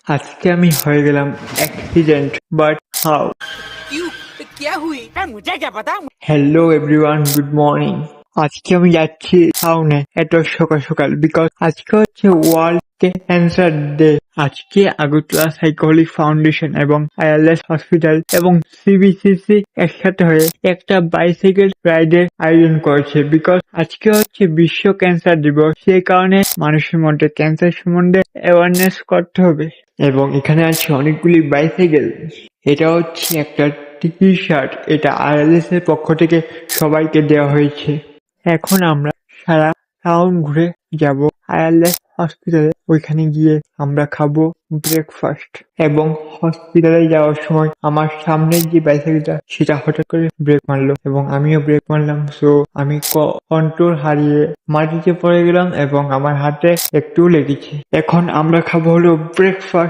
আজকে আমি হয়ে গেলাম অ্যাক্সিডেন্ট, বাট হাউ? क्यों? क्या हुई? मुझे क्या पता। Hello everyone, good morning. আজকে আমি যাচ্ছি টাউনে এত সকাল সকাল, বিকজ আজকে হচ্ছে ওয়ার্ল্ড ক্যান্সার ডে। আজকে আগরতলা সাইকোলজি ফাউন্ডেশন এবং আইএলএস হসপিটাল এবং সিবিসিসি একসাথে হয়ে একটা বাইসাইকেল রাইডের আয়োজন করেছে, বিকজ আজকে হচ্ছে বিশ্ব ক্যান্সার দিবস। সেই কারণে মানুষের মধ্যে ক্যান্সার সম্বন্ধে অ্যাওয়ারনেস করতে হবে। এবং এখানে আছে অনেকগুলি বাইসাইকেল। এটা হচ্ছে একটা টি শার্ট, এটা আইএলএস এর পক্ষ থেকে সবাইকে দেওয়া হয়েছে। এখন আমরা সারা টাউন ঘুরে যাব আইএলএস হসপিটালে। ওইখানে গিয়ে আমরা খাবো ব্রেকফাস্ট, এবং হসপিটালে যাওয়ার সময় আমার সামনের যে বাইসাইকেলটা সেটা হঠাৎ করে ব্রেক মারলো এবং আমিও ব্রেক মারলাম। সো আমি কন্ট্রোল হারিয়ে মাটিতে পড়ে গেলাম এবং আমার হাতে একটু লেগেছে। এখন আমরা খাবো হলো ব্রেকফাস্ট।